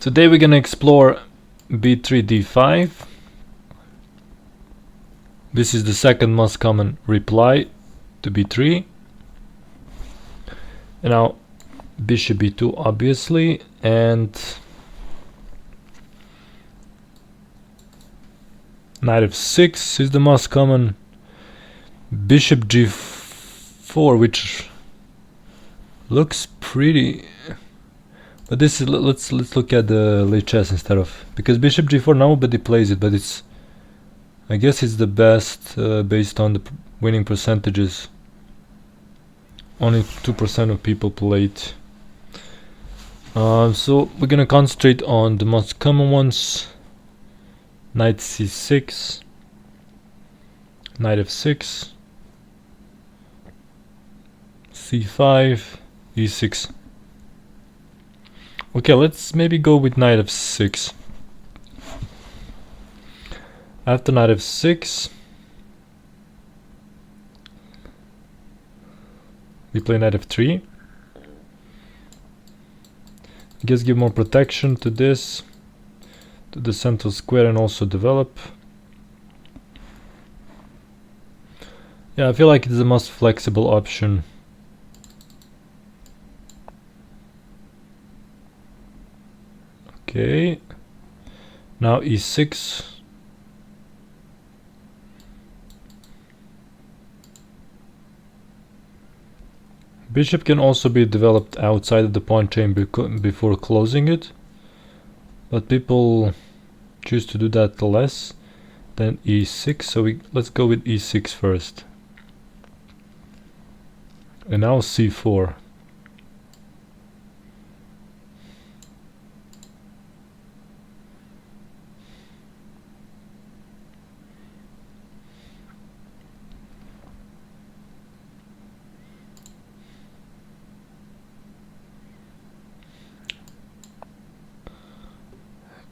Today we're gonna explore b3 d5. This is the second most common reply to b3. And now bishop b2 obviously, and knight f6 is the most common. Bishop g4, which looks pretty, but this is let's look at the late chess instead of, because bishop g4 nobody plays it, but it's, I guess it's the best based on the winning percentages. Only 2% of people play it. So we're gonna concentrate on the most common ones. Knight c6, knight f6, c5, e6. Okay, let's maybe go with knight f6. After knight f6, we play knight f3. I guess give more protection to this, to the central square, and also develop. Yeah, I feel like it's the most flexible option. Okay, now e6. Bishop can also be developed outside of the pawn chain before closing it, but people choose to do that less than e6, so let's go with e6 first. And now c4.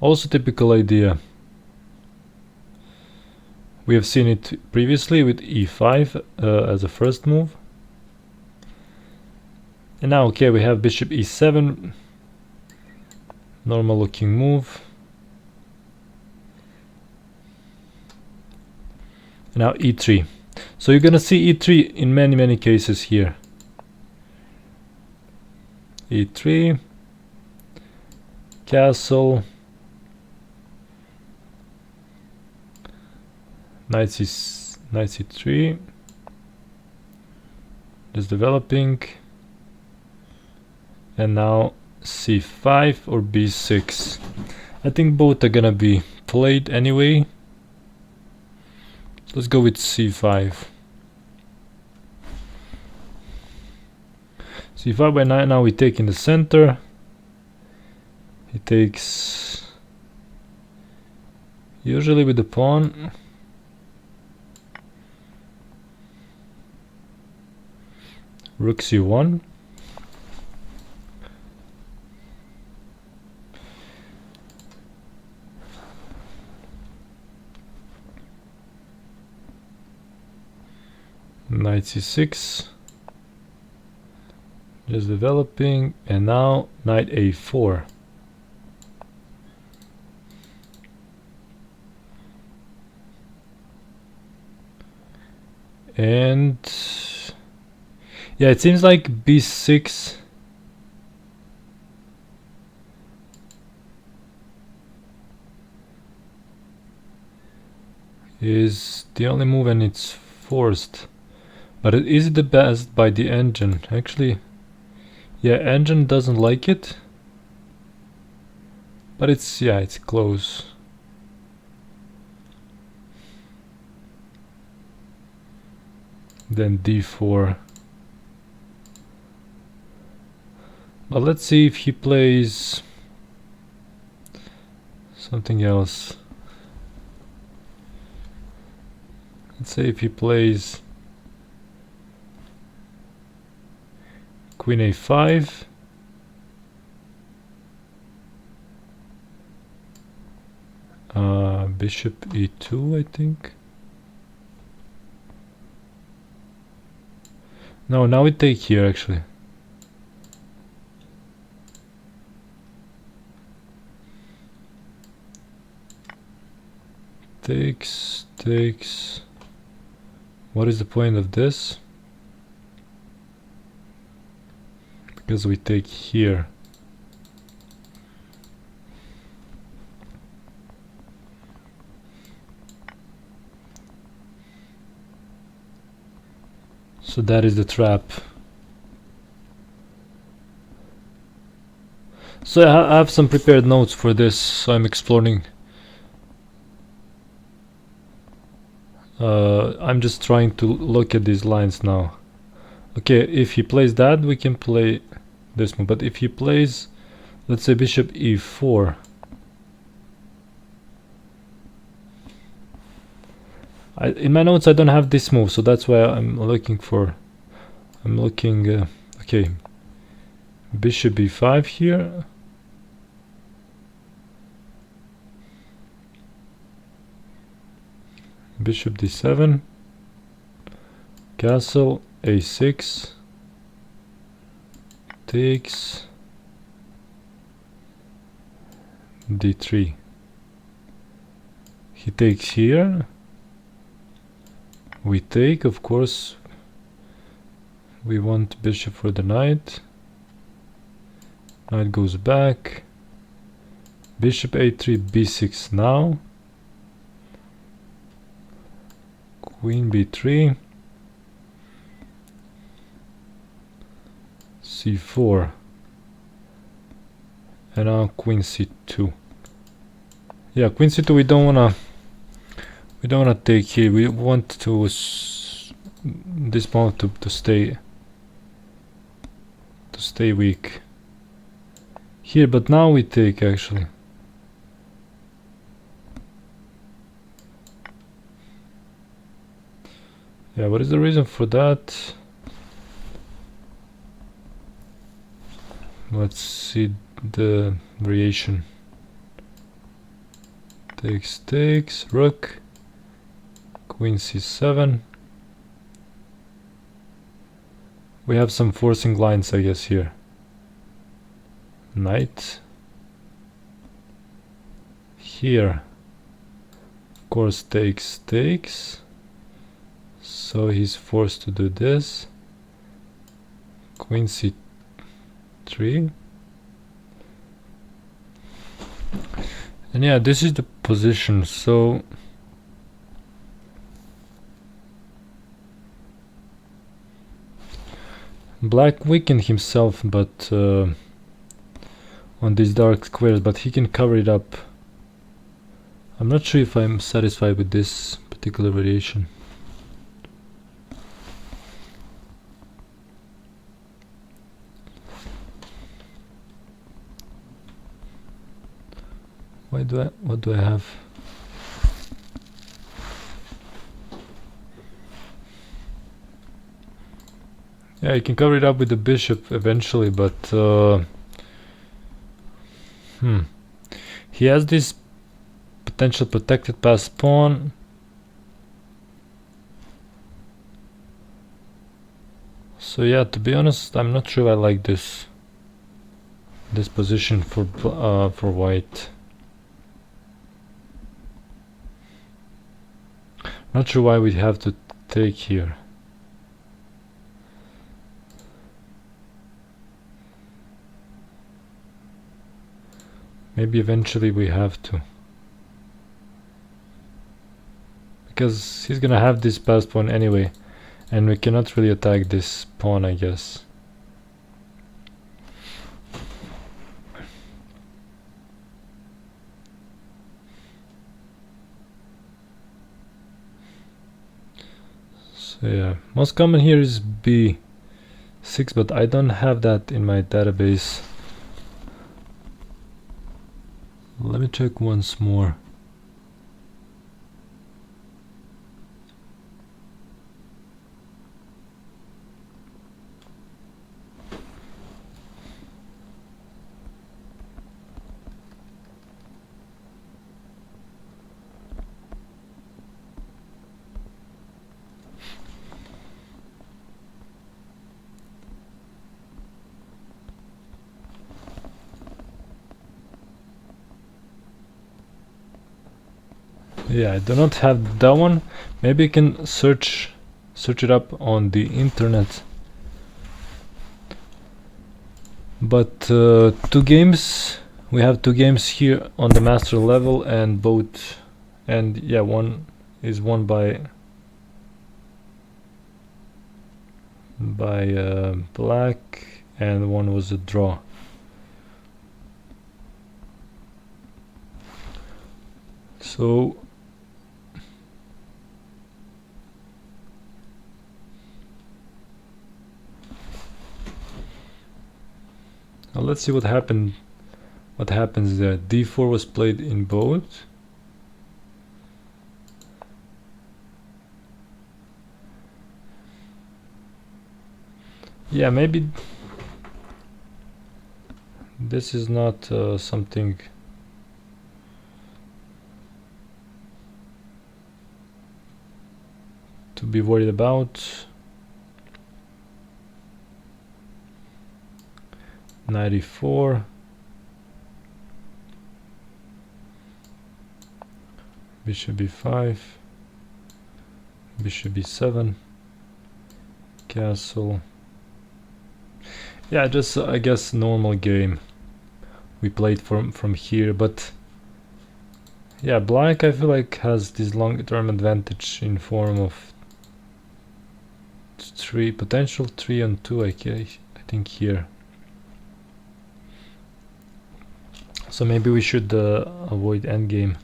Also typical idea. We have seen it previously with e5 as a first move. And now, okay, we have bishop e7. Normal looking move. And now e3. So you're gonna see e3 in many cases here. e3, castle, knight c3, just developing, and now c5 or b6. I think both are gonna be played anyway. Let's go with c5. c5 by 9. Now we take in the center. He takes usually with the pawn. Rook c1. Knight c6. Just developing, and now knight a4. And yeah, it seems like b6 is the only move, and it's forced. But it is the best by the engine. Actually, yeah, engine doesn't like it. But it's, yeah, it's close. Then d4. But let's see if he plays something else. Let's say if he plays queen a5, bishop e2, I think. No, now we take here actually. takes. What is the point of this? Because we take here. So that is the trap. So I have some prepared notes for this, so I'm exploring. I'm just trying to look at these lines now. Okay, if he plays that, we can play this move. But if he plays, let's say bishop e4, in my notes I don't have this move, so that's why I'm looking for. Okay, bishop b5 here. Bishop d7, castle, a6, takes, d3. He takes here. We take, of course. We want bishop for the knight. Knight goes back. Bishop a3, b6 now. Queen b3. c4. And now queen c2. Yeah, queen c2 we don't wanna take here. We want to this pawn to stay weak here, but now we take actually. Yeah, what is the reason for that? Let's see the variation. Takes, rook, queen c7. We have some forcing lines, I guess, here. Knight. Here, of course, takes. So he's forced to do this. Queen c3. And yeah, this is the position. So black weakened himself, but on these dark squares, but he can cover it up. I'm not sure if I'm satisfied with this particular variation. What do I have? Yeah, you can cover it up with the bishop eventually, but he has this potential protected passed pawn. So yeah, to be honest, I'm not sure I like this position for white. Not sure why we have to take here. Maybe eventually we have to. Because he's gonna have this passed pawn anyway. And we cannot really attack this pawn, I guess. So yeah, most common here is b6, but I don't have that in my database. Let me check once more. Yeah, I do not have that one. Maybe you can search it up on the internet. But two games. We have two games here on the master level, and both, and yeah, one is won by black, and one was a draw. So now let's see what happened. What happens there? D4 was played in both. Yeah, maybe this is not something to be worried about. 94. Bishop b5. Bishop b7. Castle. Yeah, just I guess normal game we played from here, but yeah, black I feel like has this long-term advantage in form of potential 3 and 2. I think here. So maybe we should avoid endgame.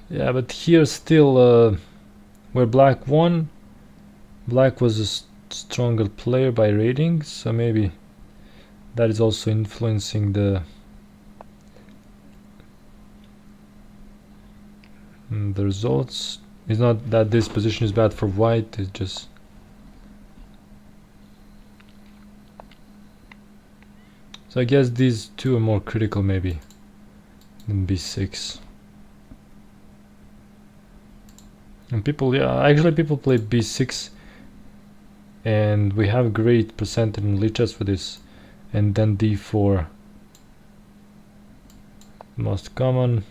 Yeah, but here still where black won, black was a stronger player by ratings, so maybe that is also influencing the results. It's not that this position is bad for white, it's just so I guess these two are more critical maybe than b6. And people, yeah, actually people play b6 and we have great percentage in lichess for this. And then d4, most common.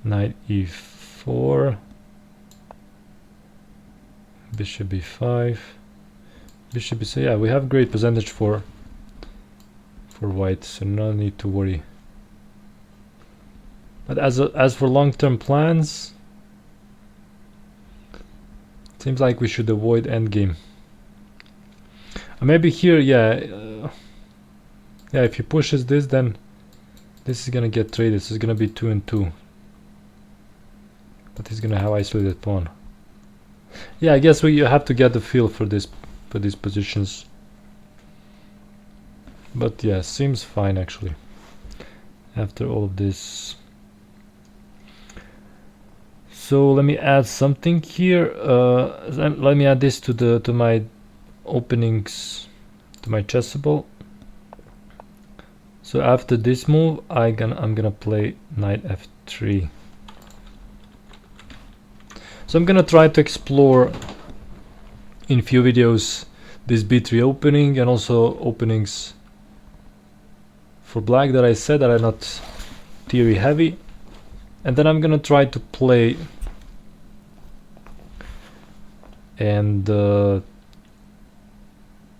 Knight e4, bishop b5, bishop b6. Yeah, we have great percentage for white, so no need to worry. But as for long-term plans, seems like we should avoid endgame. Maybe here, yeah, yeah. If he pushes this, then this is gonna get traded. So it's gonna be 2 and 2. But he's gonna have isolated pawn. Yeah, I guess you have to get the feel for these positions. But yeah, seems fine actually. After all of this. So let me add something here. Let me add this to my openings, to my chessable. So after this move, I'm gonna play knight f3. So I'm gonna try to explore in few videos this b3 opening and also openings for black that I said that are not theory heavy. And then I'm gonna try to play and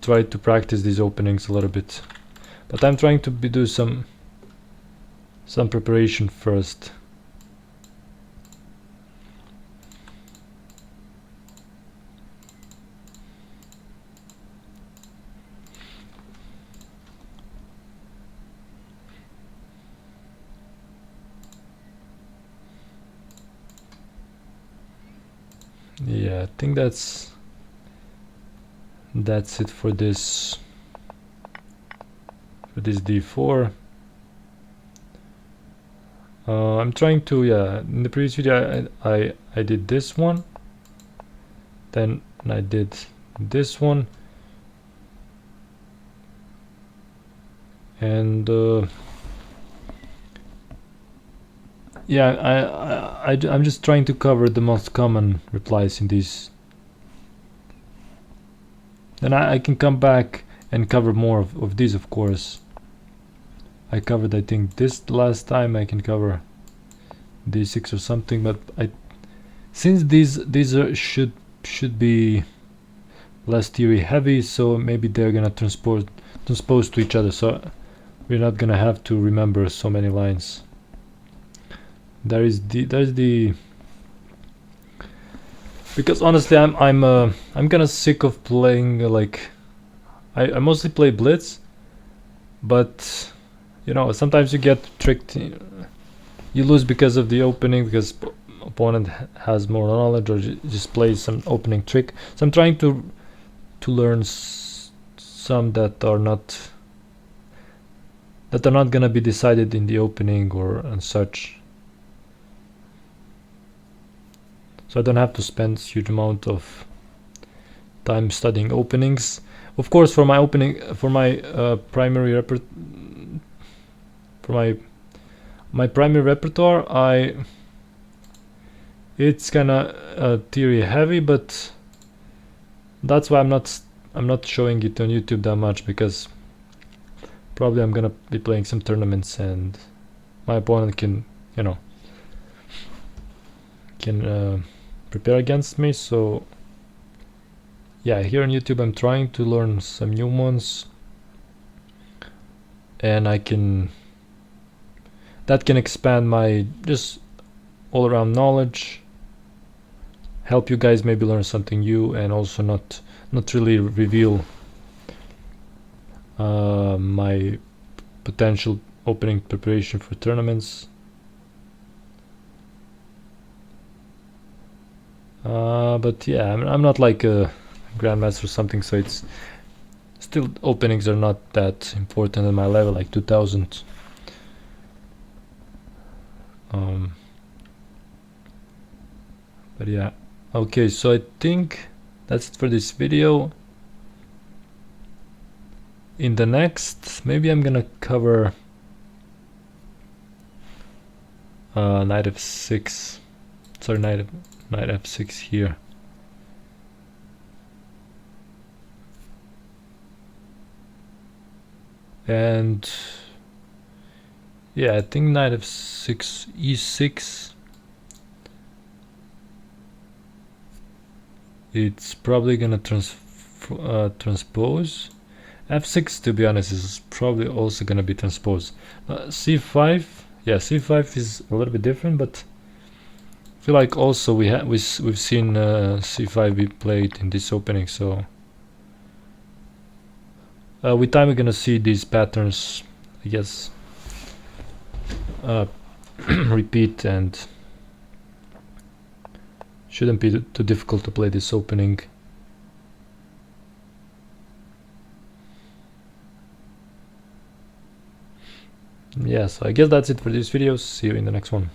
try to practice these openings a little bit. But I'm trying to do some preparation first. Yeah, I think that's it for this d4. I'm trying to, yeah, in the previous video I did this one, then I did this one, and Yeah, I'm just trying to cover the most common replies in these. Then I can come back and cover more of these, of course. I covered, I think, this last time. I can cover D6 or something, but since these should be less theory heavy, so maybe they're gonna transpose to each other, so we're not gonna have to remember so many lines. There's the because honestly I'm kind of sick of playing like I mostly play blitz, but you know, sometimes you get tricked. You lose because of the opening, because opponent has more knowledge, or just plays some opening trick. So I'm trying to learn some that are not gonna be decided in the opening or and such. So I don't have to spend huge amount of time studying openings. Of course, for my opening, for my primary repertoire, it's kinda theory heavy, but that's why I'm not showing it on YouTube that much, because probably I'm gonna be playing some tournaments and my opponent can, you know, prepare against me. So yeah, here on YouTube I'm trying to learn some new ones, and that can expand my just all around knowledge, help you guys maybe learn something new, and also not really reveal my potential opening preparation for tournaments. But yeah, I'm not like a grandmaster or something, so it's still, openings are not that important at my level, like 2000. But yeah, okay, so I think that's it for this video. In the next, maybe I'm gonna cover knight f6. Sorry, knight f6 here. And yeah, I think knight f6, e6. It's probably gonna transpose. f6, to be honest, is probably also gonna be transposed. c5, yeah, c5 is a little bit different, but I feel like also we've seen c5 be played in this opening, so with time we're gonna see these patterns, I guess, repeat, and shouldn't be too difficult to play this opening. Yeah, so I guess that's it for this video. See you in the next one.